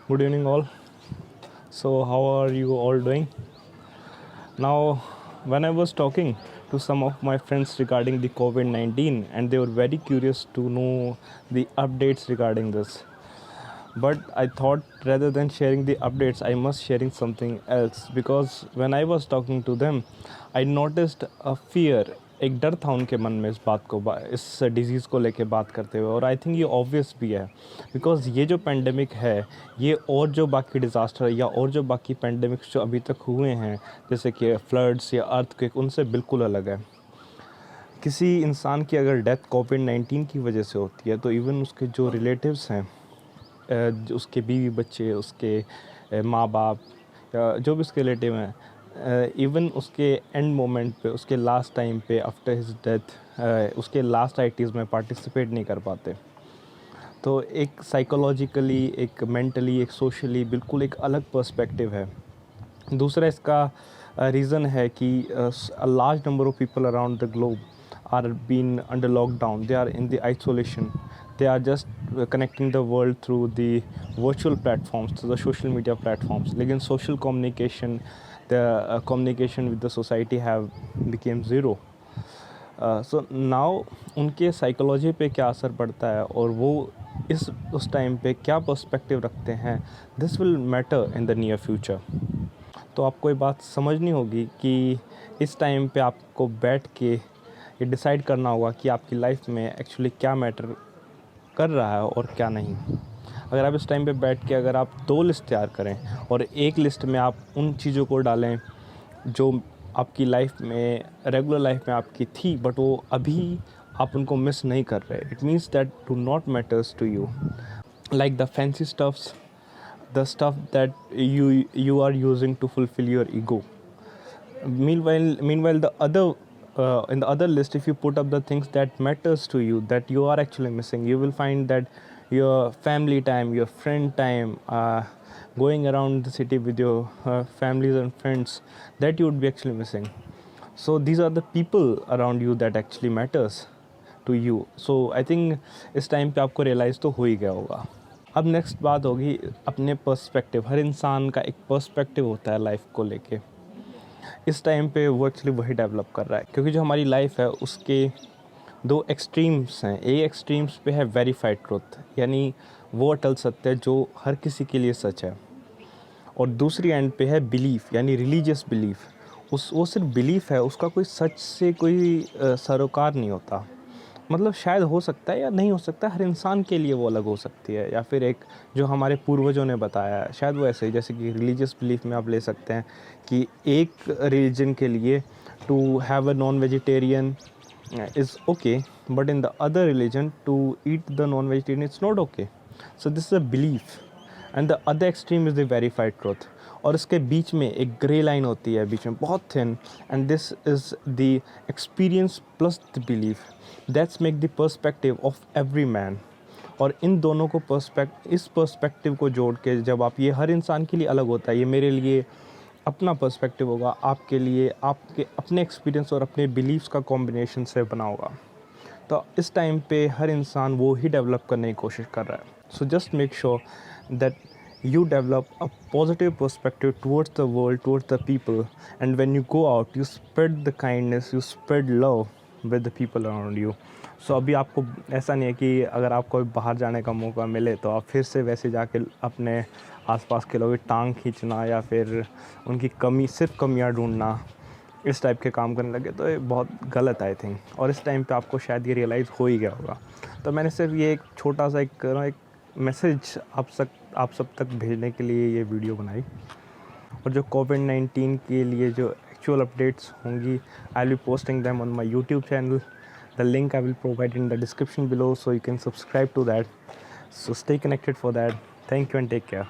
Good evening, all. So, how are you all doing? Now, when I was talking to some of my friends regarding the COVID 19, and they were very curious to know the updates regarding this. But I thought rather than sharing the updates, I must sharing something else because when I was talking to them, I noticed a fear. एक डर था उनके मन में इस बात को इस डिज़ीज़ को लेके बात करते हुए, और आई थिंक ये ऑब्वियस भी है बिकॉज़ ये जो पेंडेमिक है ये और जो बाकी डिज़ास्टर या और जो बाकी पेंडेमिक्स जो अभी तक हुए हैं जैसे कि फ्लड्स या अर्थक्वेक उनसे बिल्कुल अलग है। किसी इंसान की अगर डेथ कोविड 19 की वजह से होती है तो इवन उसके जो रिलेटिव्स हैं, उसके बीवी बच्चे, उसके माँ बाप या जो भी उसके रिलेटिव हैं, इवन उसके एंड मोमेंट पे, उसके लास्ट टाइम पे आफ्टर हिज डेथ उसके लास्ट आइटीज़ में पार्टिसिपेट नहीं कर पाते। तो एक साइकोलॉजिकली, एक मेंटली, एक सोशली बिल्कुल एक अलग पर्सपेक्टिव है। दूसरा इसका रीज़न है कि a large number of people around the globe are being under lockdown. They are in the isolation. They are just connecting the world through the virtual platforms, through the social media platforms. लेकिन social communication, the communication with the society have became zero. So now उनके psychology पे क्या असर पड़ता है और वो उस टाइम पे क्या पर्सपेक्टिव रखते हैं, this will matter in the near future. तो आपको ये बात समझनी होगी कि इस टाइम पे आपको बैठ के ये डिसाइड करना होगा कि आपकी लाइफ में एक्चुअली क्या मैटर कर रहा है और क्या नहीं। अगर आप इस टाइम पे बैठ के अगर आप 2 लिस्ट तैयार करें और एक लिस्ट में आप उन चीज़ों को डालें जो आपकी लाइफ में, रेगुलर लाइफ में आपकी थी बट वो अभी आप उनको मिस नहीं कर रहे, it means that do not matters to you, like the fancy stuffs, the stuff that you are using to fulfill your ego. Meanwhile the other in the other list, if you put up the things that matters to you that you are actually missing, you will find that your family time, your friend time, going around the city with your families and friends, that you would be actually missing. So these are the people around you that actually matters to you. So I think इस time पे आपको realise तो हो ही गया होगा। अब next बात होगी अपने पर्सपेक्टिव। हर इंसान का एक पर्सपेक्टिव होता है लाइफ को लेके। इस टाइम पे वो एक्चुअली वही डेवलप कर रहा है क्योंकि जो हमारी लाइफ है उसके 2 एक्सट्रीम्स हैं। एक एक्सट्रीम्स पे है वेरीफाइड ट्रुथ, यानी वो अटल सत्य है जो हर किसी के लिए सच है, और दूसरी एंड पे है बिलीफ, यानी रिलीजियस बिलीफ। वो सिर्फ बिलीफ है, उसका कोई सच से कोई सरोकार नहीं होता। मतलब शायद हो सकता है या नहीं हो सकता, हर इंसान के लिए वो अलग हो सकती है, या फिर एक जो हमारे पूर्वजों ने बताया है शायद वो ऐसे ही, जैसे कि रिलीजियस बिलीफ में आप ले सकते हैं कि एक रिलीजन के लिए to have a non vegetarian is okay, but in the other religion to eat the non vegetarian it's not okay. So this is a belief and the other extreme is the verified truth. और इसके बीच में एक grey line होती है, बीच में बहुत thin, and this is the experience plus the belief that's make the perspective of every man. और इन दोनों को इस पर्सपेक्टिव को जोड़ के जब आप, ये हर इंसान के लिए अलग होता है, ये मेरे लिए अपना पर्सपेक्टिव होगा, आपके लिए आपके अपने एक्सपीरियंस और अपने बिलीव्स का कॉम्बिनेशन से बना होगा। तो इस टाइम पे हर इंसान वो ही डेवलप करने की कोशिश कर रहा है। So just make sure that you develop a positive perspective towards the world, towards the people, and when you go out you spread the kindness, you spread love with the people around you. So अभी आपको ऐसा नहीं है कि अगर आपको बाहर जाने का मौका मिले तो आप फिर से वैसे जाके अपने आसपास के लोगों की टांग खींचना या फिर उनकी सिर्फ कमियां ढूंढना, इस टाइप के काम करने लगे, तो ये बहुत गलत है आई थिंक। और इस टाइम पे आपको शायद ये रियलाइज़ हो ही गया होगा। तो मैंने सिर्फ ये एक छोटा सा एक मैसेज आप सब तक भेजने के लिए ये वीडियो बनाई। और जो कोविड 19 के लिए जो एक्चुअल अपडेट्स होंगी, I will be posting them on my YouTube channel. The link I will provide in the description below, so you can subscribe to that. So stay connected for that. Thank you and take care.